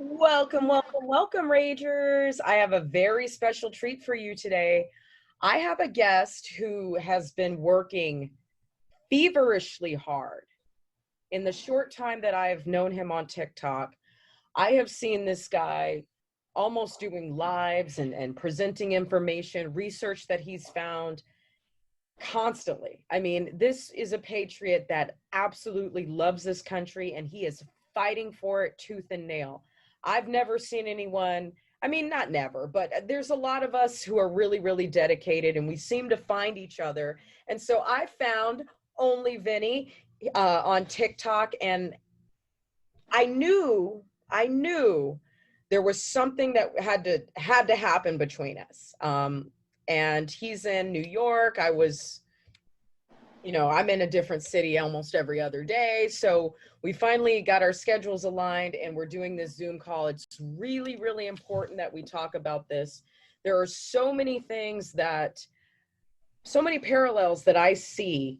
Welcome, welcome, welcome, Ragers. I have a very special treat for you today. I have a guest who has been working feverishly hard. In the short time that I've known him on TikTok, I have seen this guy almost doing lives and presenting information, research that he's found constantly. I mean, this is a patriot that absolutely loves this country and he is fighting for it tooth and nail. I've never seen anyone, I mean, not never, but there's a lot of us who are really, really dedicated and we seem to find each other. And so I found Only Vinny on TikTok, and I knew there was something that had to happen between us. And he's in New York. I'm in a different city almost every other day. So we finally got our schedules aligned and we're doing this Zoom call. It's really, really important that we talk about this. There are so many parallels that I see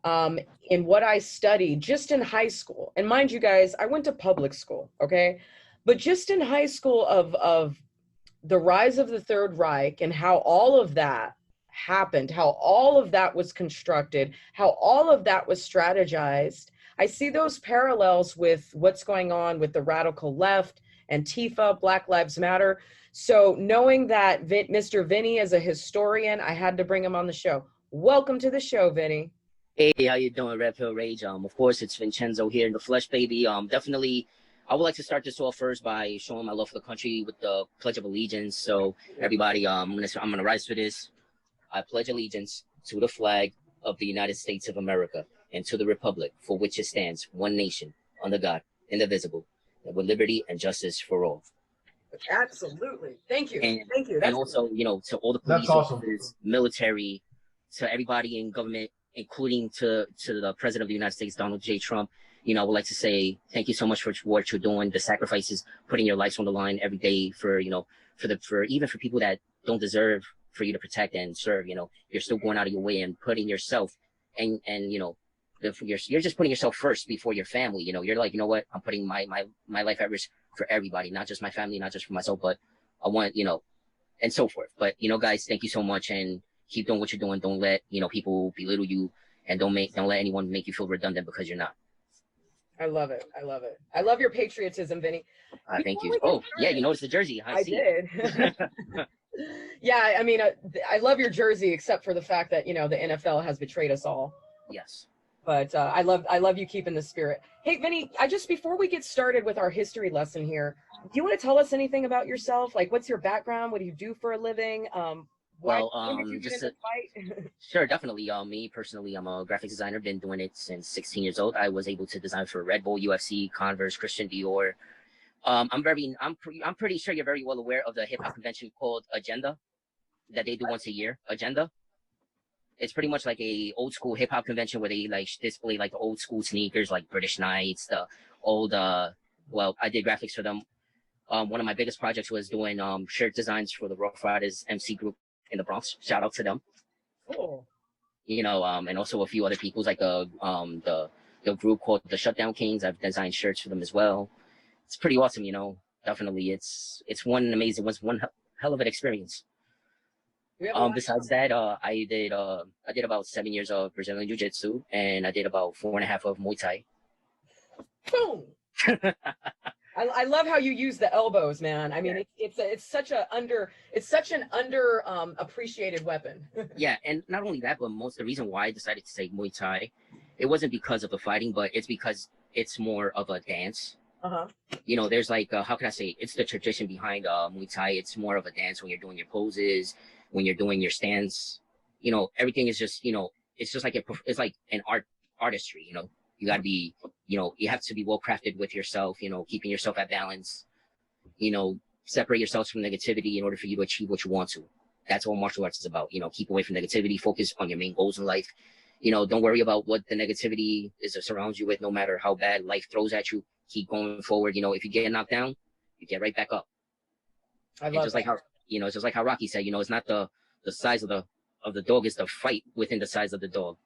in what I studied just in high school. And mind you guys, I went to public school, okay? But just in high school of the rise of the Third Reich and how all of that happened, how all of that was constructed, how all of that was strategized. I see those parallels with what's going on with the radical left, Antifa, Black Lives Matter. So knowing that Mr. Vinny is a historian, I had to bring him on the show. Welcome to the show, Vinny. Hey, how you doing, Red Pill Rage? Of course, it's Vincenzo here in the flesh, baby. Definitely, I would like to start this off first by showing my love for the country with the Pledge of Allegiance. So, everybody, I'm gonna rise for this. I pledge allegiance to the flag of the United States of America and to the republic for which it stands, one nation, under God, indivisible, with liberty and justice for all. Absolutely. Thank you. And, Thank you. And also, to all the police officers, military, to everybody in government, including to the president of the United States, Donald J. Trump, I would like to say thank you so much for what you're doing, the sacrifices, putting your lives on the line every day for even for people that don't deserve for you to protect and serve. You're still going out of your way and putting yourself and you're just putting yourself first before your family. You're like, what, I'm putting my life at risk for everybody, not just my family, not just for myself, but I want, and so forth. But, guys, thank you so much, and keep doing what you're doing. Don't let, people belittle you, and don't let anyone make you feel redundant because you're not. I love it. I love it. I love your patriotism, Vinny. Thank you. Oh, yeah, you noticed the jersey. I did. Yeah, I mean, I love your jersey, except for the fact that, the NFL has betrayed us all. Yes. But I love you keeping the spirit. Hey, Vinny, before we get started with our history lesson here, do you want to tell us anything about yourself? Like, what's your background? What do you do for a living? When did you get into the fight? Sure, definitely. Me personally, I'm a graphic designer. Been doing it since 16 years old. I was able to design for Red Bull, UFC, Converse, Christian Dior. I'm pretty sure you're very well aware of the hip hop convention called Agenda that they do once a year. Agenda. It's pretty much like a old school hip hop convention where they like display like the old school sneakers, like British Knights, the old. Well, I did graphics for them. One of my biggest projects was doing shirt designs for the Wildfires MC group in the Bronx. Shout out to them. Cool. And also a few other people's like the group called the Shutdown Kings. I've designed shirts for them as well. It's pretty awesome, Definitely, it's one hell of an experience. Besides that, I did about 7 years of Brazilian Jiu-Jitsu, and I did about 4.5 of Muay Thai. Boom. I love how you use the elbows, man. I mean, it's such an under appreciated weapon. Yeah, and not only that, but the reason why I decided to take Muay Thai, it wasn't because of the fighting, but it's because it's more of a dance. There's like how can I say? It's the tradition behind Muay Thai. It's more of a dance when you're doing your poses, when you're doing your stance. Everything is just it's just like it's like an artistry. You got to be, you have to be well crafted with yourself, keeping yourself at balance, separate yourselves from negativity in order for you to achieve what you want to. That's what martial arts is about. Keep away from negativity, focus on your main goals in life. Don't worry about what the negativity is that surrounds you with, no matter how bad life throws at you. Keep going forward. If you get knocked down, you get right back up. I love just like how, it's just like how Rocky said, it's not the size of the dog, it's the fight within the size of the dog.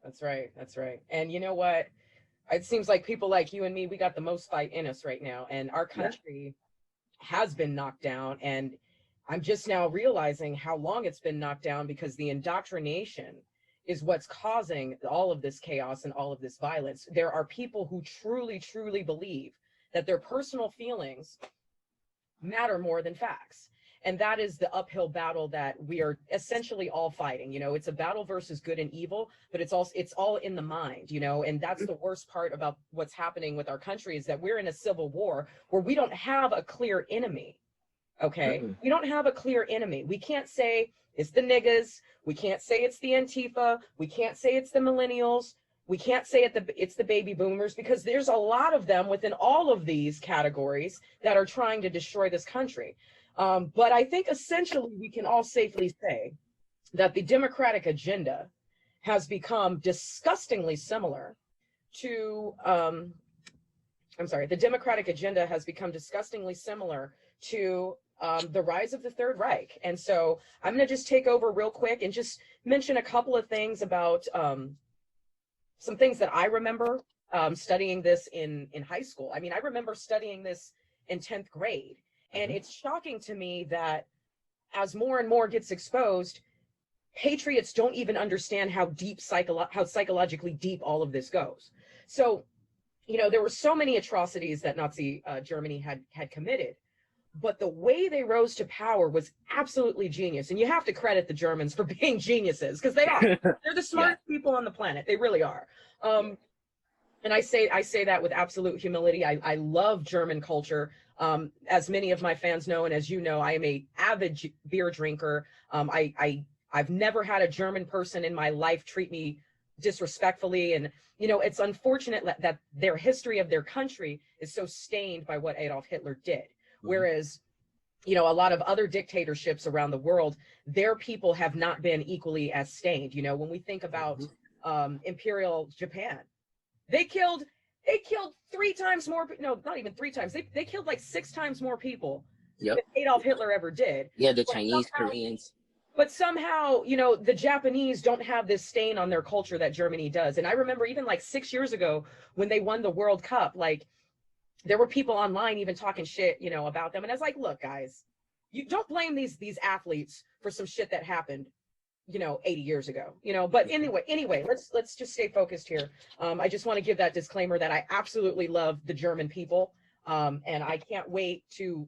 That's right. That's right. And you know what? It seems like people like you and me, we got the most fight in us right now. And our country has been knocked down. And I'm just now realizing how long it's been knocked down, because the indoctrination is what's causing all of this chaos and all of this violence. There are people who truly, truly believe that their personal feelings matter more than facts. And that is the uphill battle that we are essentially all fighting. You know, it's a battle versus good and evil, but it's all in the mind, you know, and that's the worst part about what's happening with our country, is that we're in a civil war where we don't have a clear enemy. Okay. We don't have a clear enemy. We can't say it's the niggas. We can't say it's the Antifa. We can't say it's the millennials. We can't say it's the baby boomers, because there's a lot of them within all of these categories that are trying to destroy this country. But I think essentially we can all safely say that the Democratic agenda has become disgustingly similar to, the Democratic agenda has become disgustingly similar to the rise of the Third Reich. And so I'm going to just take over real quick and just mention a couple of things about some things that I remember studying this in high school. I mean, I remember studying this in 10th grade. And it's shocking to me that as more and more gets exposed, patriots don't even understand how deep psychologically deep all of this goes. So, you know, there were so many atrocities that Nazi Germany had committed, but the way they rose to power was absolutely genius. And you have to credit the Germans for being geniuses, because they are. They're the smartest people on the planet. They really are. And I say that with absolute humility. I love German culture. As many of my fans know, and as you know, I am an avid beer drinker. I've never had a German person in my life treat me disrespectfully. And, you know, it's unfortunate that their history of their country is so stained by what Adolf Hitler did. Whereas, you know, a lot of other dictatorships around the world, their people have not been equally as stained. You know, when we think about Imperial Japan, they killed 3 times more, no, not even 3 times. They killed like 6 times more people than Adolf Hitler ever did. Yeah, the Chinese, Koreans. But somehow, you know, the Japanese don't have this stain on their culture that Germany does. And I remember even like 6 years ago when they won the World Cup, like there were people online even talking shit, you know, about them. And I was like, look, guys, you don't blame these athletes for some shit that happened, you know, 80 years ago, you know. But anyway, let's just stay focused here. I just want to give that disclaimer that I absolutely love the German people, and I can't wait to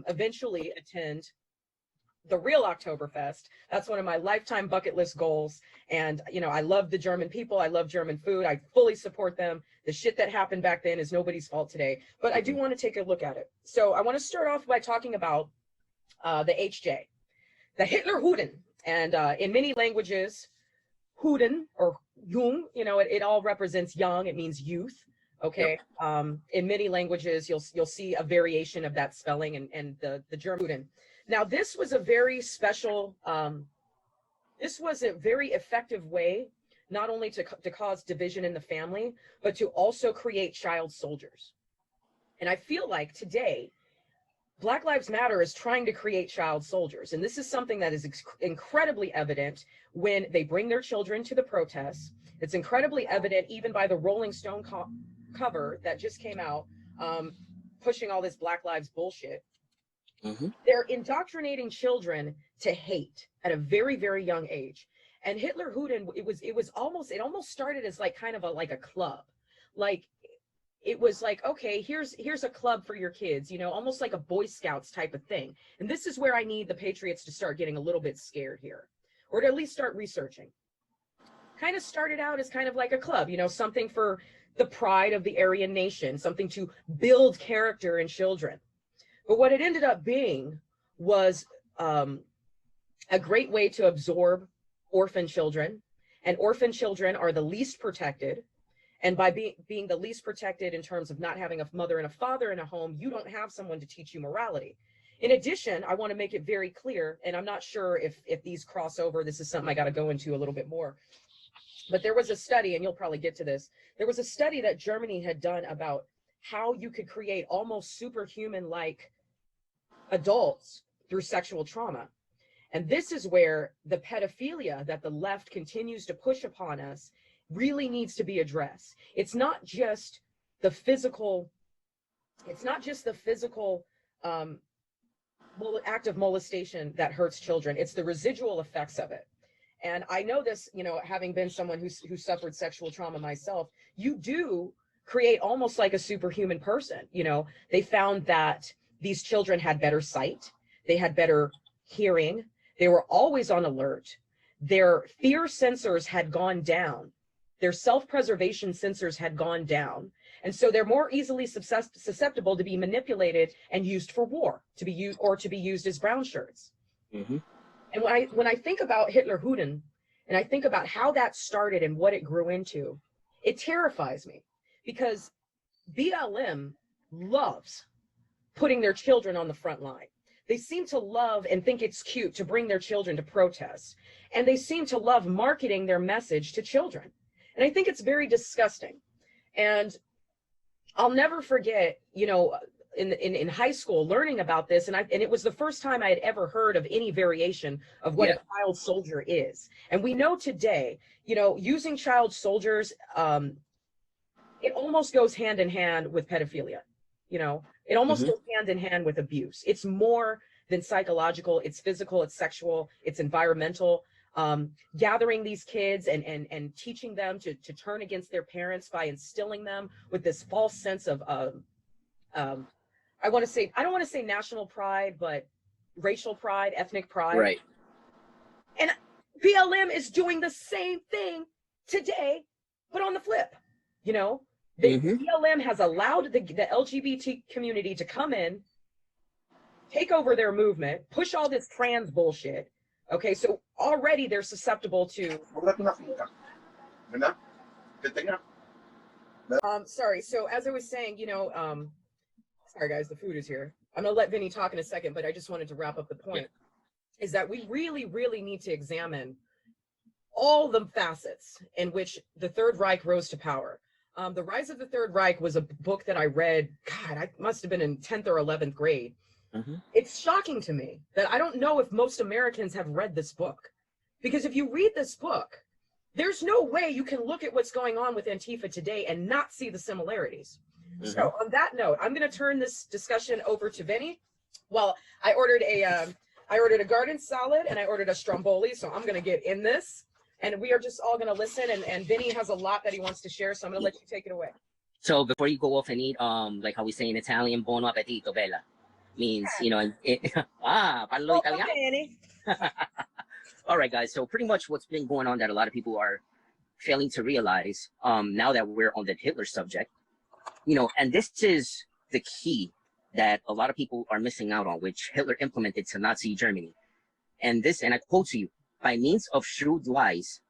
eventually attend the real Oktoberfest. That's one of my lifetime bucket list goals. And, you know, I love the German people. I love German food. I fully support them. The shit that happened back then is nobody's fault today, but I do want to take a look at it. So I want to start off by talking about the HJ, the HitlerJugend. And in many languages, Juden or Jung, you know, it all represents young. It means youth. Okay. In many languages, you'll see a variation of that spelling, and the German Juden. Now, this was a very special, this was a very effective way, not only to cause division in the family, but to also create child soldiers. And I feel like today, Black Lives Matter is trying to create child soldiers. And this is something that is incredibly evident when they bring their children to the protests. It's incredibly evident even by the Rolling Stone cover that just came out, pushing all this Black Lives bullshit. They're indoctrinating children to hate at a very, very young age. And HitlerJugend, it almost started as like kind of like a club. Like it was like, okay, here's a club for your kids, you know, almost like a Boy Scouts type of thing. And this is where I need the patriots to start getting a little bit scared here, or to at least start researching. Kind of started out as kind of like a club, you know, something for the pride of the Aryan nation, something to build character in children. But what it ended up being was a great way to absorb orphan children. And orphan children are the least protected. And by being the least protected in terms of not having a mother and a father in a home, you don't have someone to teach you morality. In addition, I want to make it very clear, and I'm not sure if these cross over, this is something I got to go into a little bit more. But there was a study, and you'll probably get to this, there was a study that Germany had done about how you could create almost superhuman-like adults through sexual trauma. And this is where the pedophilia that the left continues to push upon us really needs to be addressed. It's not just the physical act of molestation that hurts children. It's the residual effects of it. And I know this, you know, having been someone who suffered sexual trauma myself, you do create almost like a superhuman person. You know, they found that these children had better sight, they had better hearing, they were always on alert, their fear sensors had gone down, their self-preservation sensors had gone down, and so they're more easily susceptible to be manipulated and used for war, to be used as brown shirts. Mm-hmm. And when I think about HitlerJugend, and I think about how that started and what it grew into, it terrifies me, because BLM loves putting their children on the front line. They seem to love and think it's cute to bring their children to protest. And they seem to love marketing their message to children. And I think it's very disgusting. And I'll never forget, you know, in high school learning about this, and it was the first time I had ever heard of any variation of what a child soldier is. And we know today, you know, using child soldiers, it almost goes hand in hand with pedophilia. You know, it almost goes hand in hand with abuse. It's more than psychological, it's physical, it's sexual, it's environmental. Gathering these kids and teaching them to turn against their parents by instilling them with this false sense of I don't want to say national pride, but racial pride, ethnic pride. Right. And BLM is doing the same thing today, but on the flip. You know, the BLM has allowed the LGBT community to come in, take over their movement, push all this trans bullshit. Okay, so already they're susceptible to. Sorry. So as I was saying, you know, sorry guys, the food is here. I'm gonna let Vinny talk in a second, but I just wanted to wrap up the point. Is that we really, really need to examine all the facets in which the Third Reich rose to power. The Rise of the Third Reich was a book that I read, God, I must have been in 10th or 11th grade. It's shocking to me that I don't know if most Americans have read this book. Because if you read this book, there's no way you can look at what's going on with Antifa today and not see the similarities. So on that note, I'm going to turn this discussion over to Vinny. Well, I ordered a garden salad and I ordered a stromboli, so I'm going to get in this. And we are just all going to listen. And Vinny has a lot that he wants to share, so I'm going to let you take it away. So before you go off and eat, like how we say in Italian, buon appetito, bella. Means, you know, parlo italiano. All right, guys. So pretty much what's been going on that a lot of people are failing to realize now that we're on the Hitler subject, you know, and this is the key that a lot of people are missing out on, which Hitler implemented to Nazi Germany. And this, and I quote to you, by means of shrewd lies,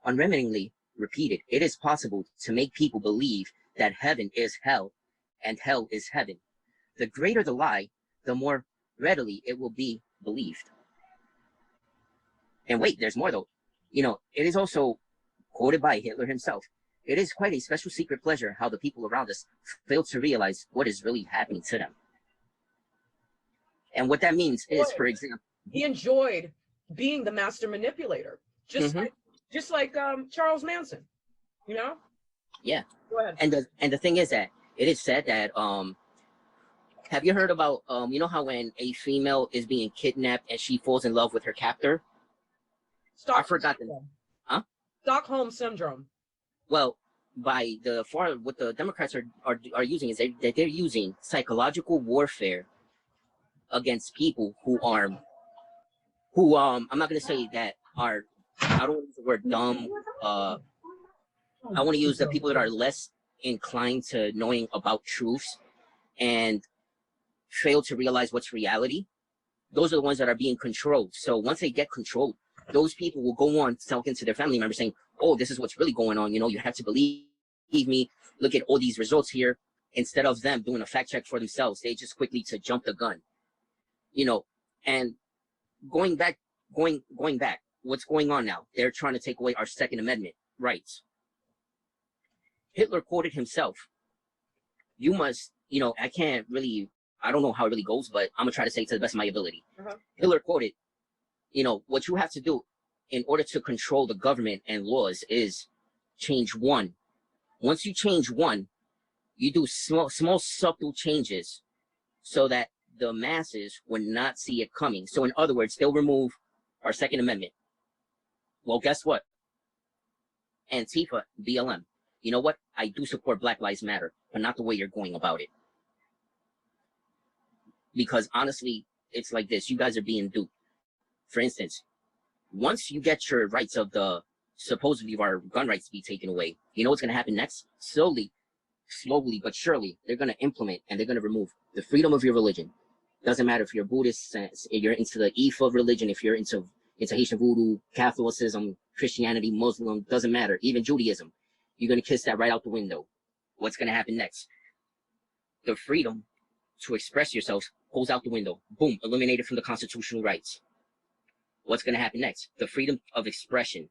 unremittingly repeated, it is possible to make people believe that heaven is hell and hell is heaven. The greater the lie, the more readily it will be believed. And wait, there's more though. You know, it is also quoted by Hitler himself. It is quite a special secret pleasure how the people around us fail to realize what is really happening to them. And what that means is, for example, he enjoyed being the master manipulator, just like Charles Manson, you know? Yeah. Go ahead. And the thing is that it is said that have you heard about you know how when a female is being kidnapped and she falls in love with her captor? I forgot the Stockholm syndrome. Well, by the far, what the Democrats are using is that they're using psychological warfare against people who are, I'm not going to say that are, I don't want to use the word dumb. I want to use the people that are less inclined to knowing about truths and fail to realize what's reality. Those are the ones that are being controlled. So once they get controlled, those people will go on talking to their family members saying, oh, this is what's really going on. You know, you have to believe me. Look at all these results here. Instead of them doing a fact check for themselves, they just quickly to jump the gun. You know, and going back, what's going on now? They're trying to take away our Second Amendment rights. Hitler quoted himself. You must, you know, I don't know how it really goes, but I'm gonna try to say it to the best of my ability. Hitler quoted, you know, what you have to do in order to control the government and laws is change one. Once you change one, you do small subtle changes so that the masses would not see it coming. So in other words, they'll remove our Second Amendment. Well, guess what? Antifa, BLM. You know what? I do support Black Lives Matter, but not the way you're going about it. Because honestly, it's like this. You guys are being duped. For instance, once you get your rights of the supposedly our gun rights to be taken away, you know what's going to happen next? Slowly but surely, they're going to implement and they're going to remove the freedom of your religion. Doesn't matter if you're Buddhist, if you're into the IFA religion, if you're into Haitian voodoo, Catholicism, Christianity, Muslim, doesn't matter. Even Judaism, you're going to kiss that right out the window. What's going to happen next? The freedom to express yourselves goes out the window. Boom, eliminated from the constitutional rights. What's going to happen next? The freedom of expression.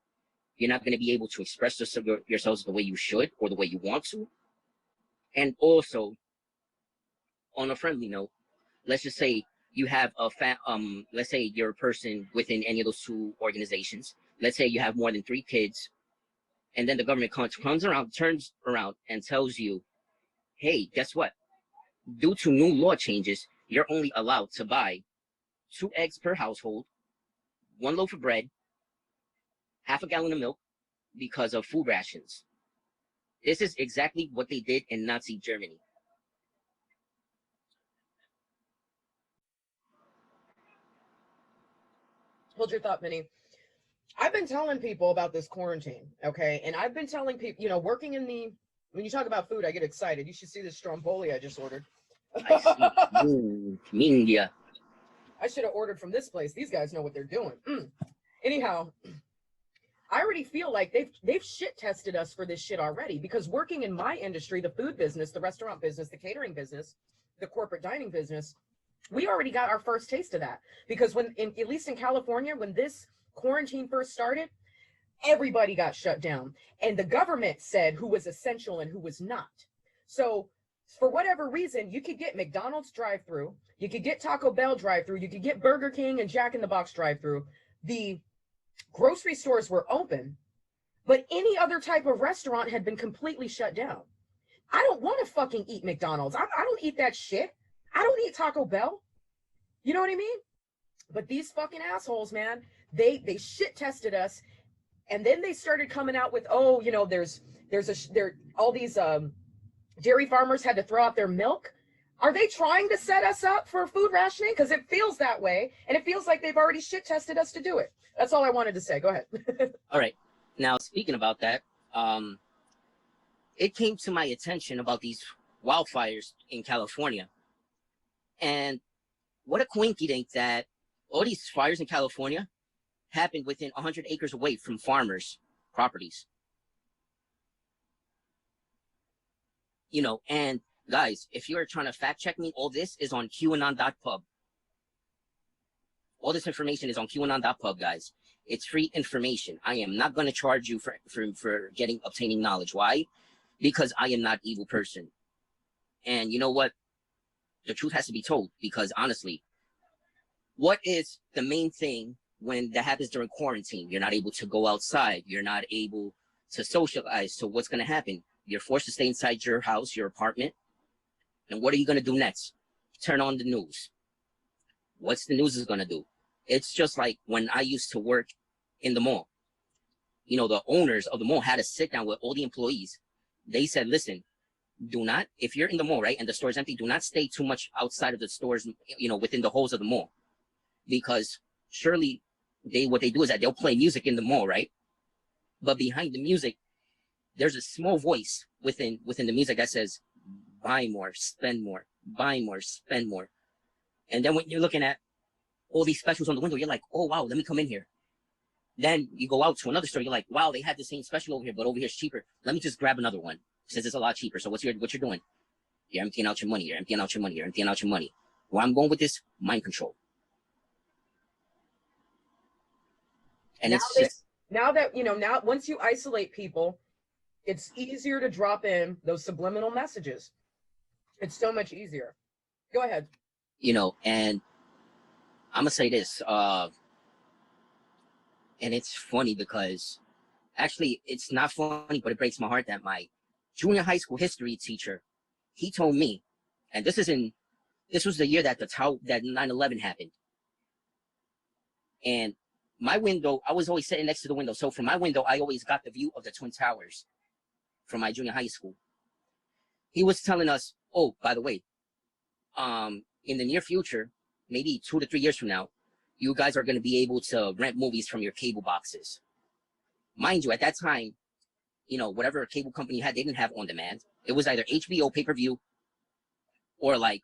You're not going to be able to express yourselves the way you should or the way you want to. And also, on a friendly note, let's just say you have let's say you're a person within any of those two organizations. Let's say you have more than 3 kids, and then the government turns around and tells you, hey, guess what? Due to new law changes, you're only allowed to buy 2 eggs per household, 1 loaf of bread, half a gallon of milk because of food rations. This is exactly what they did in Nazi Germany. Hold your thought, Minnie. I've been telling people about this quarantine, okay? And I've been telling people, you know, working in the, when you talk about food, I get excited. You should see this stromboli I just ordered. I see. Ooh, Mindia. I should have ordered from this place. These guys know what they're doing. Anyhow, I already feel like they've shit tested us for this shit already, because working in my industry, the food business, the restaurant business, the catering business, the corporate dining business, we already got our first taste of that. Because when, at least in California, when this quarantine first started, everybody got shut down. And the government said who was essential and who was not. So for whatever reason, you could get McDonald's drive-through, you could get Taco Bell drive-through, you could get Burger King and Jack in the Box drive-through. The grocery stores were open, but any other type of restaurant had been completely shut down. I don't want to fucking eat McDonald's. I don't eat that shit. I don't eat Taco Bell. You know what I mean? But these fucking assholes, man, they shit tested us, and then they started coming out with, oh, you know, there's all these dairy farmers had to throw out their milk. Are they trying to set us up for food rationing? Because it feels that way, and it feels like they've already shit tested us to do it. That's all I wanted to say. Go ahead. All right. Now, speaking about that, it came to my attention about these wildfires in California. And what a coincidence that all these fires in California happened within 100 acres away from farmers' properties. You know, and guys, if you're trying to fact check me, all this is on QAnon.pub. All this information is on QAnon.pub, guys. It's free information. I am not going to charge you for obtaining knowledge. Why? Because I am not an evil person. And you know what? The truth has to be told, because honestly, what is the main thing when that happens during quarantine? You're not able to go outside. You're not able to socialize. So what's going to happen? You're forced to stay inside your house, your apartment. And what are you going to do next? Turn on the news. What's the news is going to do? It's just like when I used to work in the mall. You know, the owners of the mall had to sit down with all the employees. They said, listen, do not, if you're in the mall, right, and the store is empty, do not stay too much outside of the stores, you know, within the halls of the mall. Because surely what they do is that they'll play music in the mall, right? But behind the music, there's a small voice within the music that says, buy more, spend more, buy more, spend more. And then when you're looking at all these specials on the window, you're like, oh, wow, let me come in here. Then you go out to another store, you're like, wow, they had the same special over here, but over here it's cheaper. Let me just grab another one, since it's a lot cheaper. So what you're doing? You're emptying out your money, you're emptying out your money, you're emptying out your money. Where I'm going with this, mind control. And now that once you isolate people, it's easier to drop in those subliminal messages. It's so much easier. Go ahead. You know, and I'm gonna say this, and it's funny because actually it's not funny, but it breaks my heart that my junior high school history teacher, he told me, and this is in This was the year that that 9/11 happened. And my window, I was always sitting next to the window. So from my window, I always got the view of the Twin Towers from my junior high school. He was telling us, oh, by the way, in the near future, maybe 2 to 3 years from now, you guys are going to be able to rent movies from your cable boxes. Mind you, at that time, you know, whatever cable company you had, they didn't have on demand. It was either HBO pay-per-view or like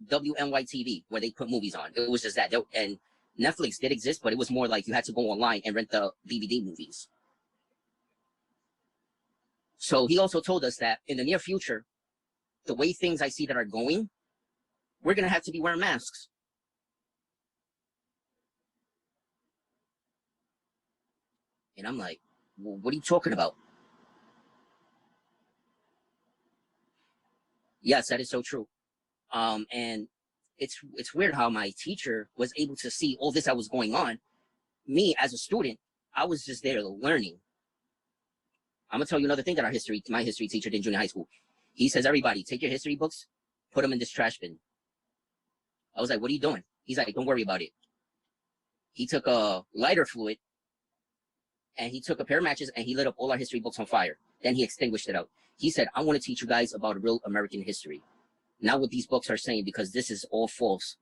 WNY-TV, where they put movies on. It was just that. And Netflix did exist, but it was more like you had to go online and rent the DVD movies. So he also told us that in the near future, the way things I see that are going, we're going to have to be wearing masks. And I'm like, well, what are you talking about? Yes, that is so true. And it's weird how my teacher was able to see all this that was going on. Me as a student, I was just there learning. I'm gonna tell you another thing that my history teacher did in junior high school. He says, everybody, take your history books, put them in this trash bin. I was like, what are you doing? He's like, don't worry about it. He took a lighter fluid and he took a pair of matches and he lit up all our history books on fire. Then he extinguished it out. He said, I want to teach you guys about real American history. Not what these books are saying, because this is all false.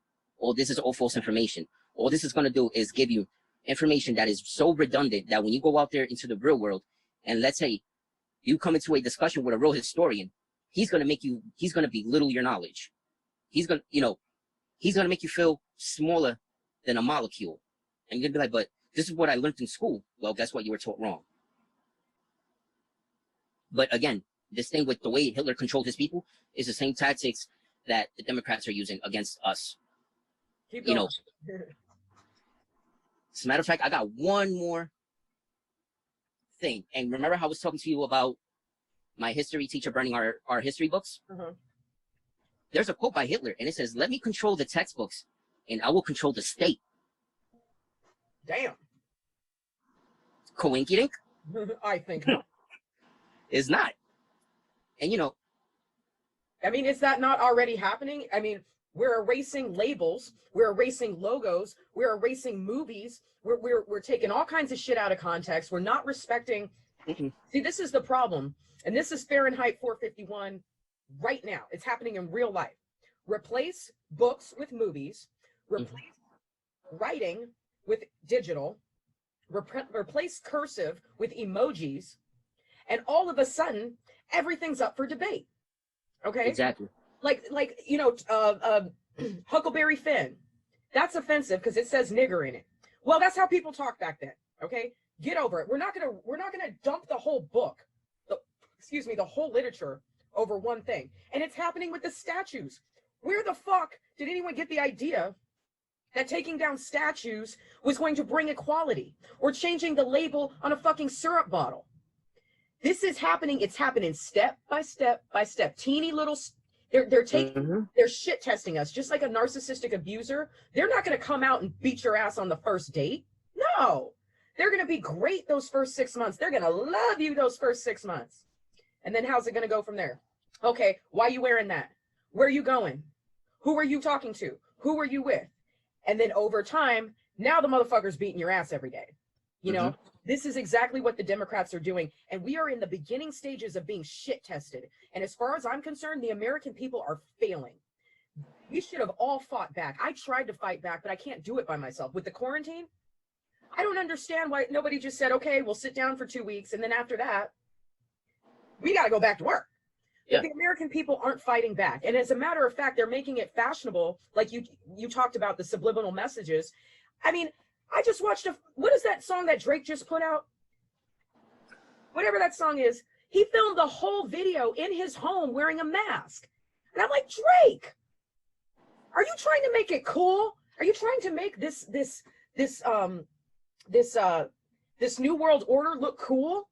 This is all false information. All this is going to do is give you information that is so redundant that when you go out there into the real world, and let's say you come into a discussion with a real historian, he's going to belittle your knowledge. He's going to make you feel smaller than a molecule. And you're going to be like, but this is what I learned in school. Well, guess what? You were taught wrong. But again, this thing with the way Hitler controlled his people is the same tactics that the Democrats are using against us. Keep going. You know, as a matter of fact, I got one more thing. And remember how I was talking to you about my history teacher burning our history books? Uh-huh. There's a quote by Hitler, and it says, let me control the textbooks, and I will control the state. Damn. Coinkydink? I think not. It's not. And you know, I mean, is that not already happening? I mean, we're erasing labels, we're erasing logos, we're erasing movies, we're taking all kinds of shit out of context. We're not respecting. See, this is the problem. And this is Fahrenheit 451 right now. It's happening in real life. Replace books with movies, replace writing with digital, replace cursive with emojis, and all of a sudden, everything's up for debate. Okay? Exactly. Like you know, Huckleberry Finn. That's offensive because it says nigger in it. Well, that's how people talk back then. Okay? Get over it. We're not gonna dump the whole book, the whole literature over one thing. And it's happening with the statues. Where the fuck did anyone get the idea that taking down statues was going to bring equality, or changing the label on a fucking syrup bottle? This is happening. It's happening step by step by step. Teeny little, they're taking, they're shit testing us, just like a narcissistic abuser. They're not going to come out and beat your ass on the first date. No, they're going to be great those first 6 months. They're going to love you those first 6 months. And then how's it going to go from there? Okay, why are you wearing that? Where are you going? Who are you talking to? Who are you with? And then over time, now the motherfucker's beating your ass every day. You know, this is exactly what the Democrats are doing. And we are in the beginning stages of being shit tested. And as far as I'm concerned, the American people are failing. We should have all fought back. I tried to fight back, but I can't do it by myself. With the quarantine, I don't understand why nobody just said, okay, we'll sit down for 2 weeks. And then after that, we got to go back to work. Yeah. But the American people aren't fighting back. And as a matter of fact, they're making it fashionable. Like you talked about the subliminal messages. I mean, I just watched what is that song that Drake just put out? Whatever that song is, he filmed the whole video in his home wearing a mask. And I'm like, Drake, are you trying to make it cool? Are you trying to make this new world order look cool?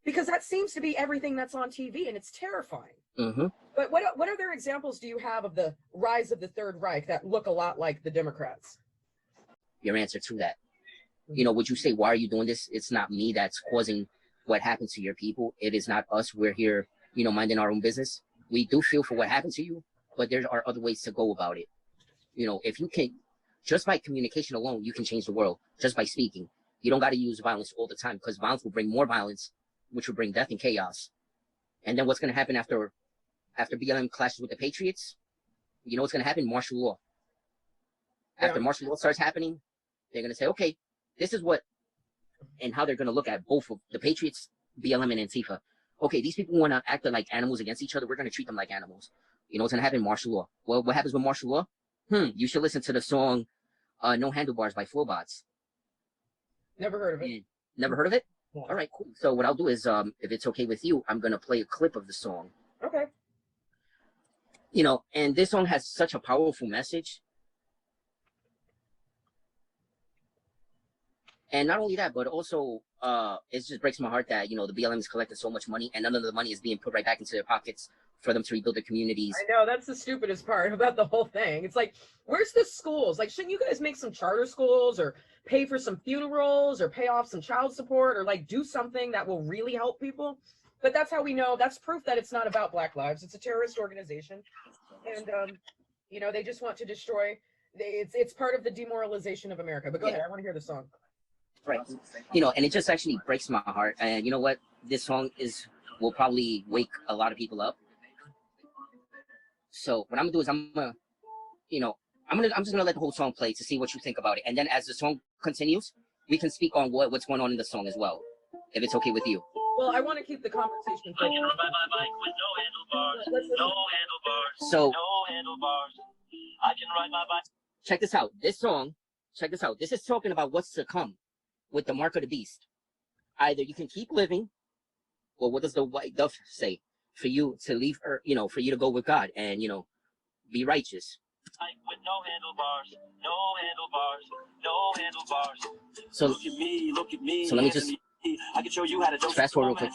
Because that seems to be everything that's on TV, and it's terrifying. But what other examples do you have of the rise of the Third Reich that look a lot like the Democrats? Your answer to that. You know, would you say, why are you doing this? It's not me that's causing what happened to your people. It is not us. We're here, you know, minding our own business. We do feel for what happened to you, but there are other ways to go about it. You know, if you can, just by communication alone, you can change the world just by speaking. You don't got to use violence all the time, because violence will bring more violence, which will bring death and chaos. And then what's going to happen after BLM clashes with the Patriots? You know what's going to happen? Martial law. After martial law starts happening, they're going to say, okay, this is what, and how they're going to look at both of the Patriots, BLM, and Antifa. Okay, these people want to act like animals against each other. We're going to treat them like animals. You know what's going to happen? Martial law. Well, what happens with martial law? You should listen to the song No Handlebars by Flowbots. Never heard of it. Never heard of it? Yeah. All right, cool. So what I'll do is, if it's okay with you, I'm going to play a clip of the song. Okay. You know, and this song has such a powerful message. And not only that, but also, it just breaks my heart that, you know, the BLM is collecting so much money and none of the money is being put right back into their pockets for them to rebuild their communities. I know, that's the stupidest part about the whole thing. It's like, where's the schools? Like, shouldn't you guys make some charter schools or pay for some funerals or pay off some child support or like do something that will really help people? But that's how we know, that's proof that it's not about Black lives. It's a terrorist organization. And, you know, they just want to destroy, it's part of the demoralization of America. But go ahead, I want to hear the song. Right. You know, and it just actually breaks my heart. And you know what? This song will probably wake a lot of people up. So what I'm gonna do is I'm just gonna let the whole song play to see what you think about it. And then as the song continues, we can speak on what's going on in the song as well, if it's okay with you. Well, I want to keep the conversation. I can ride my bike with no handlebars. No handlebars. So no handlebars. I can ride my bike. Check this out. This song, check this out. This is talking about what's to come with the mark of the beast. Either you can keep living, or what does the white dove say? For you to leave, or you know, for you to go with God and, you know, be righteous. With no handlebars, no handlebars, no handlebars. So look at me, look at me. So let me just I can show you how to fast forward real quick.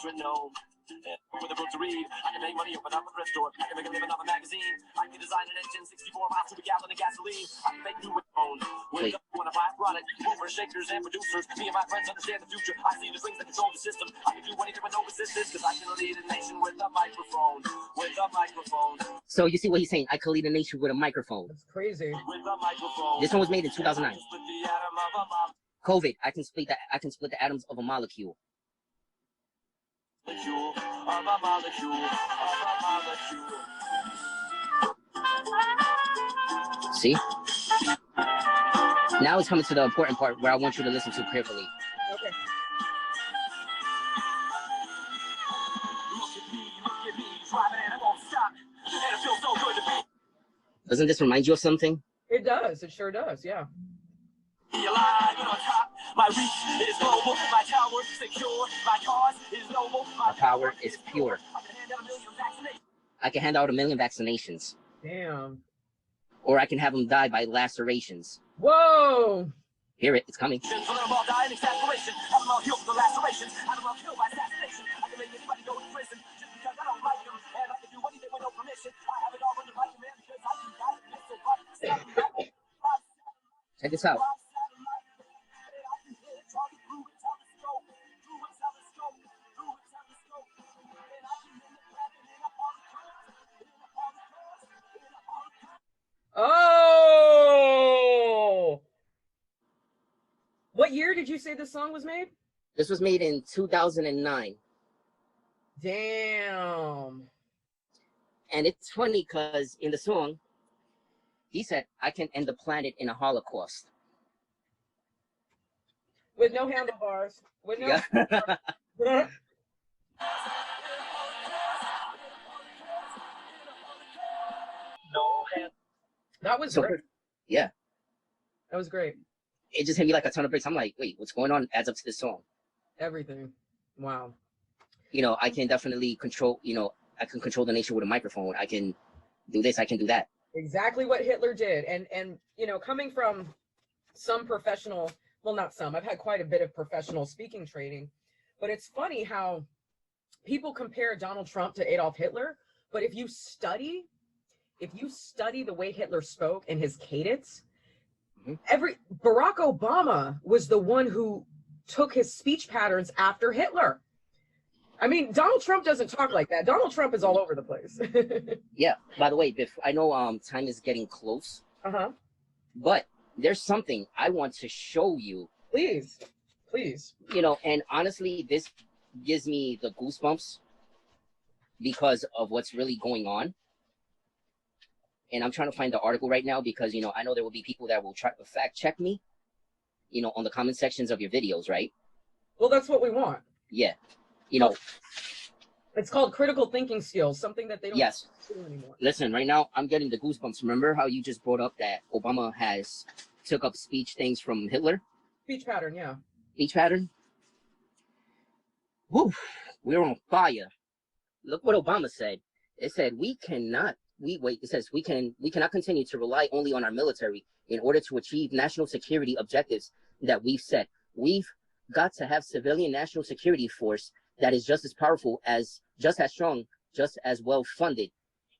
With a book to read, I can make money, open up a thrift store. I can make a living off a magazine. I can design an engine, 64 miles to a gallon of gasoline. I can make new with own. Wake up when I buy a product, over shakers and producers. Me and my friends understand the future. I see the strings that control the system. I can do anything with no resistance, because I can lead a nation with a microphone. With a microphone. So you see what he's saying? I can lead a nation with a microphone. That's crazy. With a microphone. This one was made in 2009. COVID, I can split the atoms of a molecule. See? Now it's coming to the important part where I want you to listen to carefully. Okay. Doesn't this remind you of something? It does. It sure does. Yeah. My reach is global, my tower is secure, my cause is noble, my power is pure. I can hand out 1 million vaccinations. Damn. Or I can have them die by lacerations. Whoa! Hear it, it's coming. Check this out. Oh! What year did you say this song was made? This was made in 2009. Damn. And it's funny because in the song, he said, I can end the planet in a Holocaust. With no handlebars. With no... Yeah. That was great. Yeah. That was great. It just hit me like a ton of bricks. I'm like, wait, what's going on adds up to this song. Everything. Wow. You know, I can definitely control, you know, I can control the nation with a microphone. I can do this, I can do that. Exactly what Hitler did. And you know, coming from some professional, well, not some, I've had quite a bit of professional speaking training, but it's funny how people compare Donald Trump to Adolf Hitler, but if you study the way Hitler spoke and his cadence, Barack Obama was the one who took his speech patterns after Hitler. I mean, Donald Trump doesn't talk like that. Donald Trump is all over the place. Yeah. By the way, Biff, I know time is getting close. But there's something I want to show you. Please. Please. You know, and honestly, this gives me the goosebumps because of what's really going on. And I'm trying to find the article right now because, you know, I know there will be people that will try to fact check me, you know, on the comment sections of your videos, right? Well, that's what we want. Yeah. You know, it's called critical thinking skills, something that they don't do anymore. Listen, right now, I'm getting the goosebumps. Remember how you just brought up that Obama has took up speech things from Hitler? Speech pattern, yeah. Speech pattern? Woo, we're on fire. Look what Obama said. It said, it says, we cannot continue to rely only on our military in order to achieve national security objectives that we've set. We've got to have civilian national security force that is just as powerful, just as strong, just as well funded.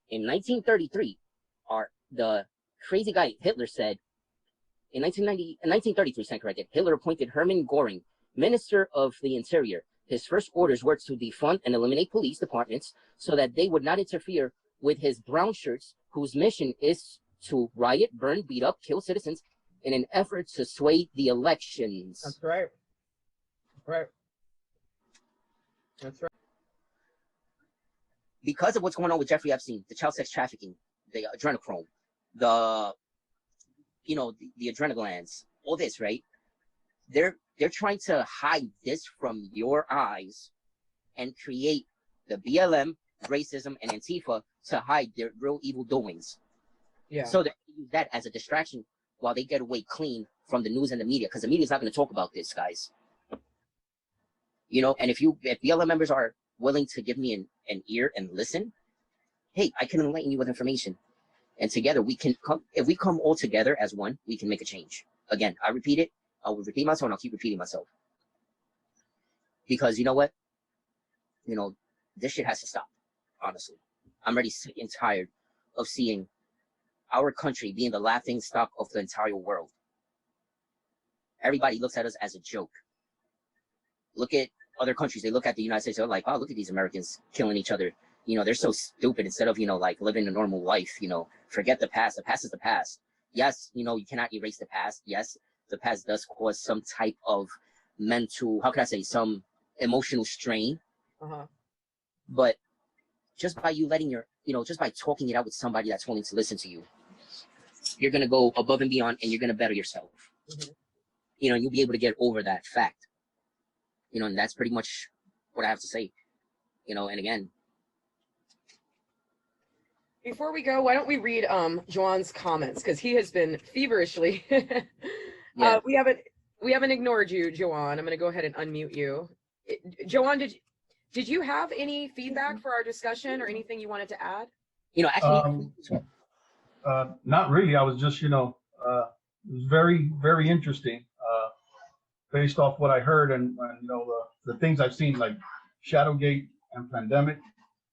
In 1933, the crazy guy Hitler said, in 1933, stand corrected, Hitler appointed Hermann Göring, Minister of the Interior. His first orders were to defund and eliminate police departments so that they would not interfere with his brown shirts, whose mission is to riot, burn, beat up, kill citizens in an effort to sway the elections. That's right. Right. That's right. Because of what's going on with Jeffrey Epstein, the child sex trafficking, the adrenochrome, the adrenal glands, all this, right? They're trying to hide this from your eyes and create the BLM, racism, and Antifa to hide their real evil doings. Yeah. So they use that as a distraction while they get away clean from the news and the media, because the media is not going to talk about this, guys. You know, and if BLM members are willing to give me an ear and listen, hey, I can enlighten you with information. And together we can come, if we come all together as one, we can make a change. Again, I repeat it. I will repeat myself and I'll keep repeating myself. Because you know what? You know, this shit has to stop, honestly. I'm already sick and tired of seeing our country being the laughing stock of the entire world. Everybody looks at us as a joke. Look at other countries. They look at the United States. They're like, oh, look at these Americans killing each other. You know, they're so stupid. Instead of, you know, like living a normal life, you know, forget the past. The past is the past. Yes, you know, you cannot erase the past. Yes, the past does cause some type of mental, how can I say, some emotional strain. But just by you letting just by talking it out with somebody that's willing to listen to you, you're going to go above and beyond and you're going to better yourself. You know, you'll be able to get over that fact. You know, and that's pretty much what I have to say. You know, and again, before we go, why don't we read Joan's comments, because he has been feverishly we haven't ignored you, Joan. I'm going to go ahead and unmute you. Joan, did you have any feedback for our discussion or anything you wanted to add? You know, actually, not really. I was just, it was very, very interesting based off what I heard and the things I've seen, like Shadowgate and Pandemic.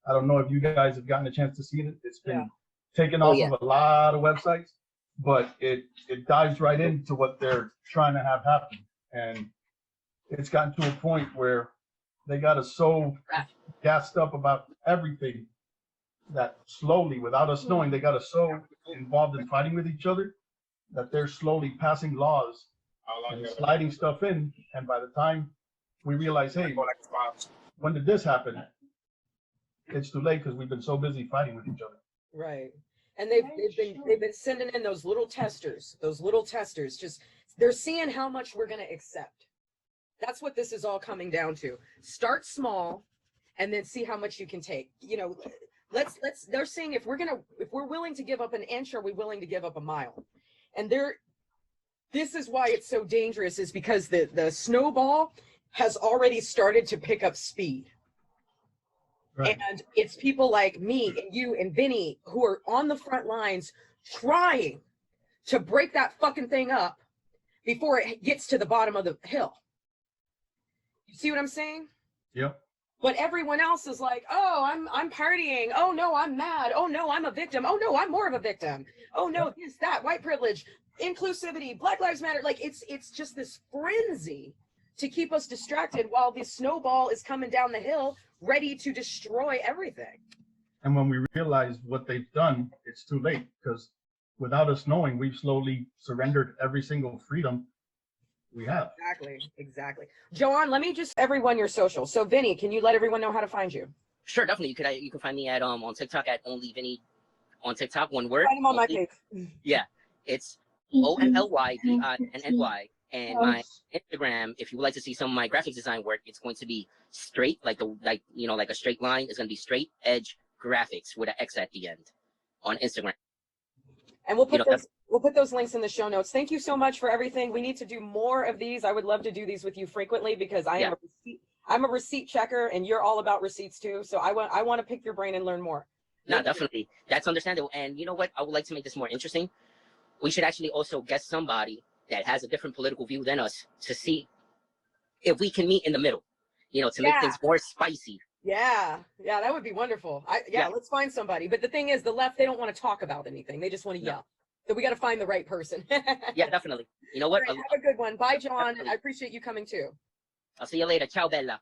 I don't know if you guys have gotten a chance to see it. It's been taken off of a lot of websites, but it dives right into what they're trying to have happen. And it's gotten to a point where they got us so gassed up about everything that slowly, without us knowing, they got us so involved in fighting with each other that they're slowly passing laws and sliding stuff in. And by the time we realize, hey, when did this happen? It's too late because we've been so busy fighting with each other. Right. And they've been sending in those little testers. Just, they're seeing how much we're going to accept. That's what this is all coming down to. Start small and then see how much you can take. You know, they're saying if we're willing to give up an inch, are we willing to give up a mile? And this is why it's so dangerous, is because the snowball has already started to pick up speed. Right. And it's people like me and you and Vinny who are on the front lines trying to break that fucking thing up before it gets to the bottom of the hill. You see what I'm saying? Yep. But everyone else is like, oh, I'm partying. Oh no, I'm mad. Oh no, I'm a victim. Oh no, I'm more of a victim. Oh no, this, that, white privilege, inclusivity, Black Lives Matter. Like it's just this frenzy to keep us distracted while the snowball is coming down the hill ready to destroy everything. And when we realize what they've done, it's too late, because without us knowing, we've slowly surrendered every single freedom we have. Exactly. Joanne, let me just everyone your social. So Vinny, can you let everyone know how to find you? Sure, definitely. You can find me at on TikTok at only Vinny on TikTok, one word. Find him on my page. Yeah, it's ONLYVINNY. And my Instagram, if you would like to see some of my graphic design work, it's going to be straight, like a straight line. It's going to be straight edge graphics with an X at the end on Instagram. And we'll put those links in the show notes. Thank you so much for everything. We need to do more of these. I would love to do these with you frequently, because I'm a receipt checker, and you're all about receipts too. So I want to pick your brain and learn more. No, definitely. That's understandable. And you know what? I would like to make this more interesting. We should actually also get somebody that has a different political view than us to see if we can meet in the middle, to make things more spicy. Yeah, that would be wonderful. Let's find somebody. But the thing is, the left, they don't want to talk about anything. They just want to yell. So we got to find the right person. Yeah, definitely. You know what? Right, have a good one. Bye, John. I appreciate you coming too. I'll see you later. Ciao, Bella.